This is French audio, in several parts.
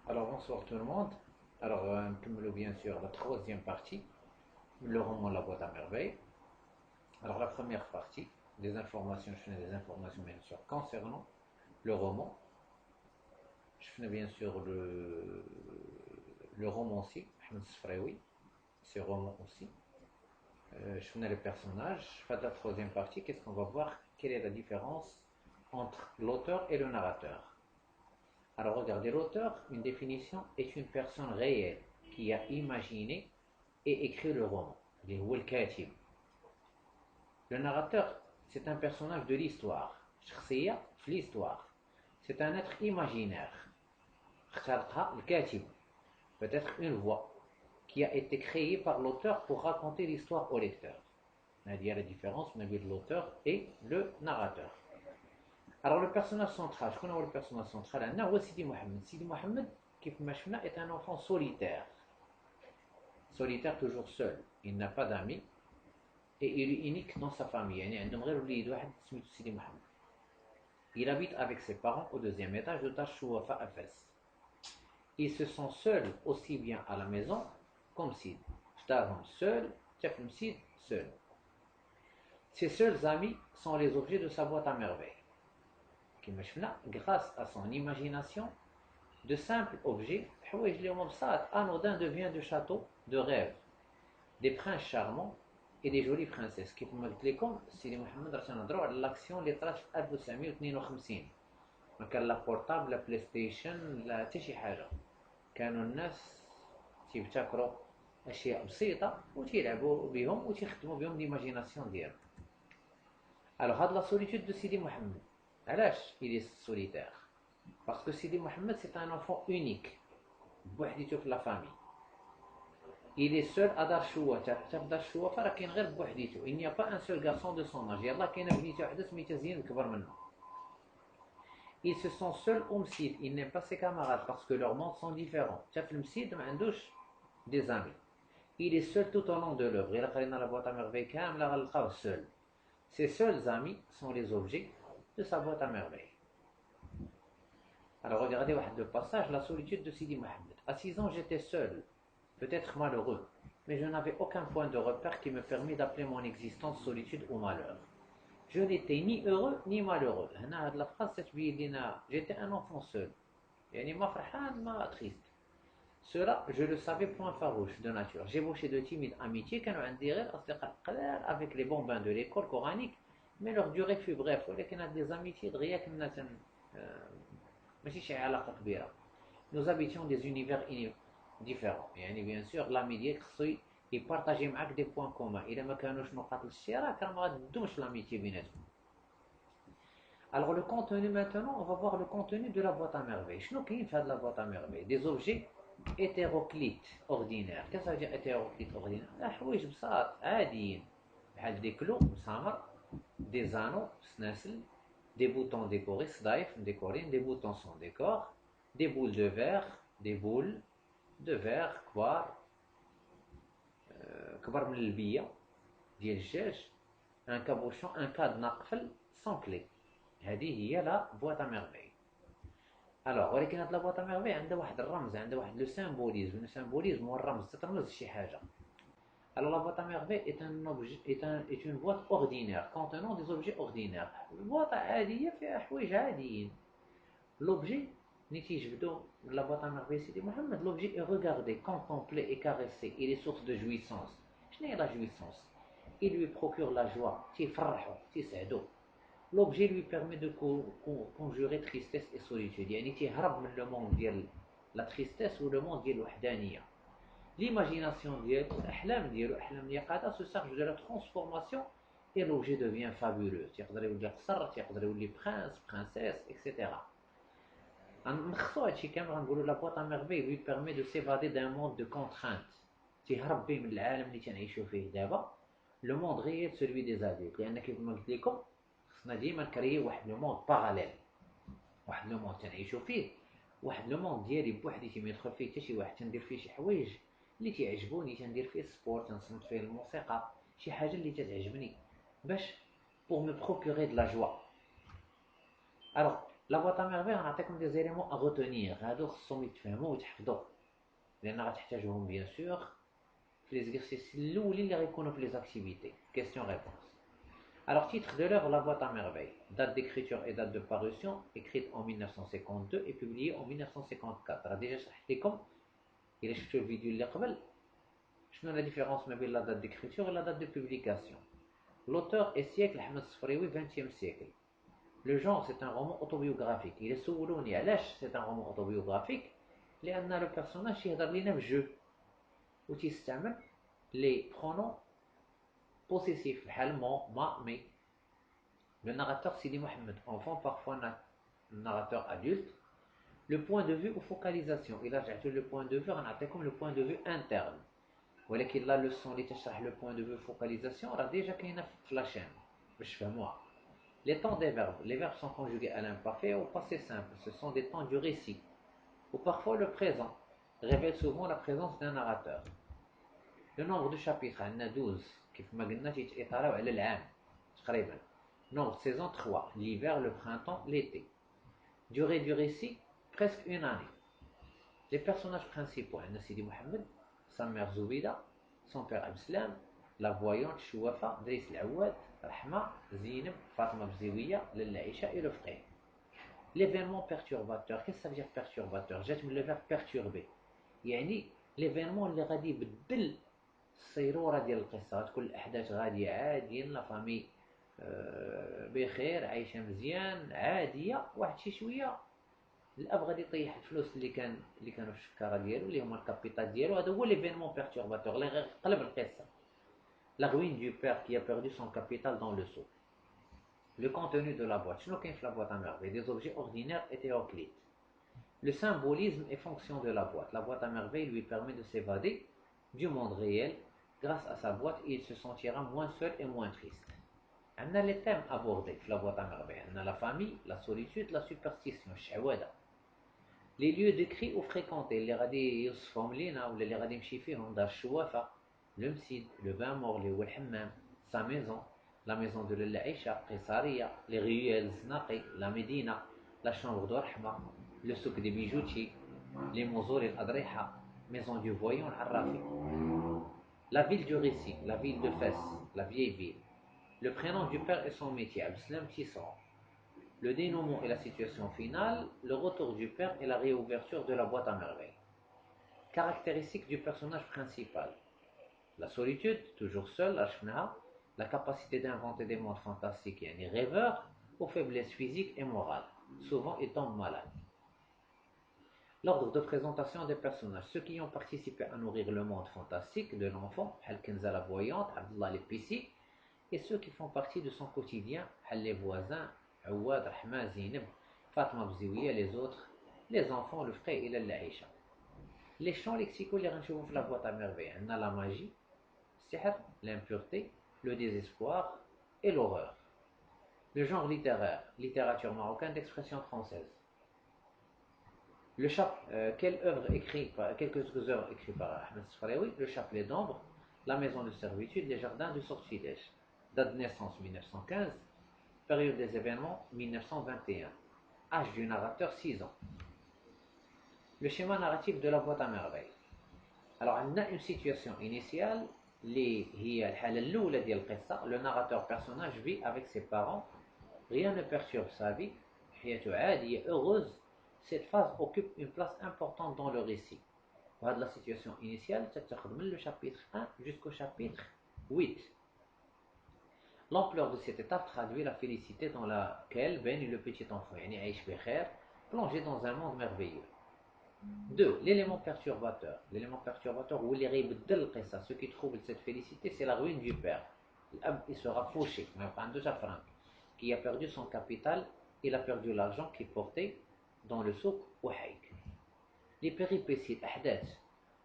Alors bonsoir tout le monde. Alors nous bien sûr la troisième partie, le roman La boîte à merveilles. Alors la première partie, je fais des informations bien sûr concernant le roman. Je fais bien sûr le romancier, Ahmed Sfraoui, c'est roman aussi. Je fais les personnages. Je fais la troisième partie, qu'est-ce qu'on va voir? Quelle est la différence entre l'auteur et le narrateur? Alors regardez, l'auteur, une définition, est une personne réelle qui a imaginé et écrit le roman. Le narrateur, c'est un personnage de l'histoire. L'histoire. C'est un être imaginaire. Peut-être une voix qui a été créée par l'auteur pour raconter l'histoire au lecteur. Il y a la différence entre l'auteur et le narrateur. Alors le personnage central, je connais le personnage central, c'est Sidi Mohamed. Sidi Mohamed, qui est un enfant solitaire. Solitaire, toujours seul. Il n'a pas d'amis. Et il est unique dans sa famille. Il habite avec ses parents au deuxième étage de Tachouafa à Fès. Ils se sent seuls aussi bien à la maison comme Sid. Seul, Sid, seul. Ses seuls amis sont les objets de sa boîte à merveilles. Grâce à son imagination, de simples objets, anodin devient de châteaux de rêve, des princes charmants et des jolies princesses. كيف ما قلت لكم سيدي محمد راه تنهضروا على لاكسيون اللي طرات في 1952. ما كان لا بورطابل لا بلاي ستيشن لا حتى شي حاجه. كانوا الناس تيبتكروا اشياء بسيطه وتيلعبوا بهم وتيخدموا بهم ليماجيناسيون ديالهم. Alors هاد لا سوليتود دو سيدي محمد علاش il est solitaire? Parce que Sidi Mohamed c'est un enfant unique بوحديته في la famille. Il est seul à Dar Choua. Dar Choua فراه كاين غير بوحديته. Il n'y a pas un seul garçon de son âge. يلاه كاينه بنيته وحده سميتها زين كبر منه. Il se sent seul au Msid. Il n'aime pas ses camarades parce que leurs mondes sont différents. شاف المسيد ما عندوش des amis. Il est seul tout au long de l'œuvre. Il a قرينا la boîte à merveilles كامله غنلقاوه seul. Ses seuls amis sont les objets de sa boîte à merveilles. Alors regardez le passage, la solitude de Sidi Mohamed. À 6 ans, j'étais seul, peut-être malheureux, mais je n'avais aucun point de repère qui me permit d'appeler mon existence solitude ou malheur. Je n'étais ni heureux ni malheureux. La phrase j'étais un enfant seul. Ma triste. Cela, je le savais, point farouche de nature. J'ébauchais de timides amitiés avec les bons bains de l'école coranique, mais leur durée fut brève. Il y a des amitiés de nous habitions des univers différents. Bien sûr, l'amitié, il partageait avec des points communs. Il ما كانوش نقاط الشراك راه ما غادوش l'amitié بيناتهم. Alors le contenu maintenant, on va voir le contenu de la boîte à merveilles. شنو كاين في هذه la boîte à merveilles? Des objets hétéroclites ordinaires. Qu'est-ce que ça veut dire hétéroclites ordinaires? حوايج بساط عاديين بحال des clous مسامر, des anneaux سناسل, des boutons décorés, décorés, des boutons sans décor, des boules de verre, des boules de verre, كبر من البية ديال الدجاج, un cabochon, un cadenas قفل sans clé. هذه هي لا boîte à merveilles. Alors ولكن هاد لا boîte à merveilles عندها واحد الرمز, عندها واحد لو سيمبوليزم. لو سيمبوليزم هو الرمز, تترمز شي حاجة. Alors la boîte à merveilles est une boîte ordinaire contenant des objets ordinaires. boîte عادية فيها حوايج عاديين. L'objet, la boîte à merveilles Sidi Mohamed, l'objet est regardé, contemplé et caressé. Il est source de jouissance. شنو هي la jouissance? Il lui procure la joie. L'objet lui permet de conjurer tristesse et solitude. يعني تيهرب من le monde ديال la tristesse ou le monde ديال الوحدانية. L'imagination ديالو, الأحلام ديالو, أحلام اليقظة se charge de la transformation et l'objet devient fabuleux. تيقدر يولي قصر, تيقدر يولي prince, princesse, etc. نلخصوا هادشي كامل غنقولوا لا بواط ا ميرفي lui permet de s'évader d'un monde de contraintes. تيهرب به من العالم اللي تنعيشوا فيه دابا, لو موند غير celui des adultes. لان كيف ما قلت لكم خصنا ديما نكريو واحد لو موند باراليل, واحد لو موند تنعيشوا فيه, واحد لو موند ديالي بوحديتي ما يدخل فيه حتى شي واحد, تندير فيه شي حوايج اللي تيعجبوني, تندير فيه السبور, تنصنت فيه الموسيقى, شي حاجه اللي تعجبني باش pour me procurer de la joie. Alors La boîte à merveille غنعطيكم des éléments à retenir هادو خصهم يتفهموا ويتحفظوا لان غتحتاجوهم بيان سور في les exercices الاولين اللي غيكونوا في les activités question réponse. Alors titre de l'œuvre La boîte à merveille, date d'écriture et date de parution écrite en 1952 et publiée en 1954. راه ديجا شرحت لكم الا شفتوا الفيديو اللي قبل شنو la différence ما بين la date d'écriture et la date de publication. L'auteur est siècle Ahmed Sfraoui 20e siècle. Le genre, c'est un roman autobiographique. Il est souloni. C'est un roman autobiographique. لأن le personnage يهضر لينا بجو وتيستعمل les pronoms possessifs بحال mon, ma, mes. Le narrateur Sidi Mohamed, enfant, parfois narrateur adulte. Le point de vue ou focalisation. Il a le point de vue, comme le point de vue interne. ولكن la leçon اللي تشرح le point de vue focalisation راه ديجا كاينه في la chaîne باش تفهموها. Les temps des verbes. Les verbes sont conjugués à l'imparfait ou au passé simple. Ce sont des temps du récit. Ou parfois le présent révèle souvent la présence d'un narrateur. Le nombre de chapitres, on a 12. كيف ما قلنا تيتطلعوا على العام تقريبا. Nombre de saisons 3. L'hiver, le printemps, l'été. Durée du récit, presque une année. Les personnages principaux, on a Sidi Mohamed, sa mère Zoubida, son père Abslam, la voyante Chouafa, Driss Al-Awad, Rahma, Zineb, Fatma Bziwiya, Lalla Aïcha et le frère. L'événement perturbateur, qu'est-ce que ça veut dire perturbateur? J'ai le verbe perturber. يعني l'événement اللي غادي يبدل السيرورة ديال القصة، تكون الأحداث غادية عاديين، لا فامي بخير عايشة مزيان عادية، واحد شي شوية الأب غادي يطيح الفلوس اللي كانوا في الشكارة ديالو اللي هما الكابيتال ديالو. هذا هو l'événement perturbateur اللي غيقلب القصة. La ruine du père qui a perdu son capital dans le seau. Le contenu de la boîte. شنو كاين في la boîte à merveille? Des objets ordinaires hétéroclites. Le symbolisme et fonction de la boîte. La boîte à merveille lui permet de s'évader du monde réel. Grâce à sa boîte, il se sentira moins seul et moins triste. On a les thèmes abordés في la boîte à merveille. On a la famille, la solitude, la superstition, الشعوذة. Les lieux décrits ou fréquentés اللي غادي يوصفهم لينا ولا اللي غادي يمشي فيهم دار الشوافة، le Msid, le bain mort, اللي هو الحمام, sa maison, la maison de Lalla Aïcha, Qessaria, les ruelles Znaqi, la Médina, la chambre d'Orhma, le souk des bijoutiers, les mausolées Adriha, maison du voyant Arrafi. La ville du récit, la ville de Fès, la vieille ville. Le prénom du père et son métier, Abdeslam Tissot. Le dénouement et la situation finale, le retour du père et la réouverture de la boîte à merveille. Caractéristiques du personnage principal. La solitude, toujours seul, la capacité d'inventer des mondes fantastiques, yani rêveur, aux faiblesses physiques et morales. Souvent, il tombe malade. L'ordre de présentation des personnages. Ceux qui ont participé à nourrir le monde fantastique de l'enfant, Kenza la voyante, Abdullah l'épicier, et ceux qui font partie de son quotidien, les voisins, Awad, Rahma, Zineb, Fatma Bziwiya, les autres, les enfants, le frère et Lalla Aïcha. Les champs lexicaux, les renchevaux la boîte à merveille. On a la magie, l'impureté, le désespoir et l'horreur. Le genre littéraire, littérature marocaine d'expression française. Quelques œuvres écrites par Ahmed Sfraoui, le chapelet d'ombre, la maison de servitude, les jardins du sortilège. Date de naissance 1915, période des événements 1921. Âge du narrateur 6 ans. Le schéma narratif de la boîte à merveille. Alors, on a une situation initiale, le narrateur personnage vit avec ses parents, rien ne perturbe sa vie, heureuse. Cette phase occupe une place importante dans le récit. La situation initiale, c'est le chapitre 1 jusqu'au chapitre 8. L'ampleur de cette étape traduit la félicité dans laquelle baigne le petit enfant, plongé dans un monde merveilleux. 2. L'élément perturbateur. L'élément perturbateur, ou ce qui trouble cette félicité, c'est la ruine du père. Il sera fauché, qui a perdu son capital, il a perdu l'argent qu'il portait dans le souk ou haïk. Les péripéties,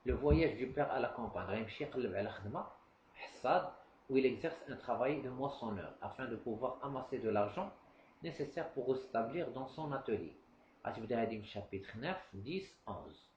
le voyage du père à la campagne, où il exerce un travail de moissonneur afin de pouvoir amasser de l'argent nécessaire pour s'établir dans son atelier. Chapitre 9, 10, 11.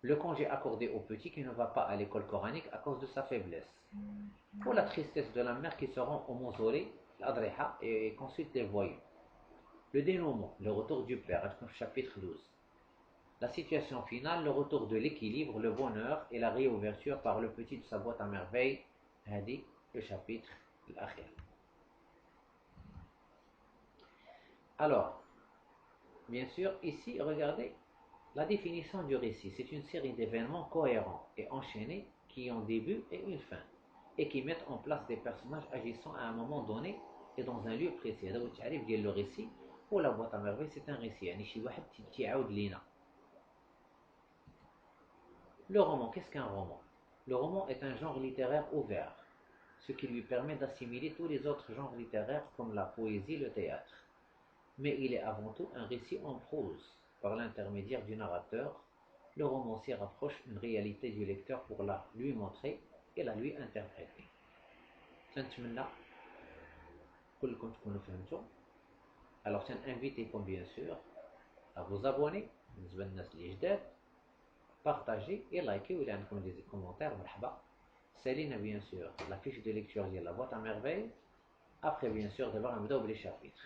Le congé accordé au petit qui ne va pas à l'école coranique à cause de sa faiblesse. Pour la tristesse de la mère qui se rend au mausolée, l'Adriha, et consulte les voyants. Le dénouement, le retour du Père, chapitre 12. La situation finale, le retour de l'équilibre, le bonheur et la réouverture par le petit de sa boîte à merveille, hadi, le chapitre l'akhir. Alors, bien sûr, ici, regardez la définition du récit. C'est une série d'événements cohérents et enchaînés qui ont un début et une fin, et qui mettent en place des personnages agissant à un moment donné et dans un lieu précis. هذا هو التعريف ديال le récit. Ou la boîte à merveille, c'est un récit. يعني شي واحد تيعاود لينا. Le roman, qu'est-ce qu'un roman? Le roman est un genre littéraire ouvert, ce qui lui permet d'assimiler tous les autres genres littéraires comme la poésie, le théâtre. Mais il est avant tout un récit en prose. Par l'intermédiaire du narrateur, le romancier rapproche une réalité du lecteur pour la lui montrer et la lui interpréter. تنتمنى كلكم تكونوا فهمتوا. Alors تنinvitيكم bien sûr à vous abonner بالنسبة للناس اللي جداد, partager et liker ou عندكم des commentaires مرحبا. سالينا bien sûr la fiche de lecture de la boîte à merveille. Après bien sûr d'abord نبداو بلي chapitres.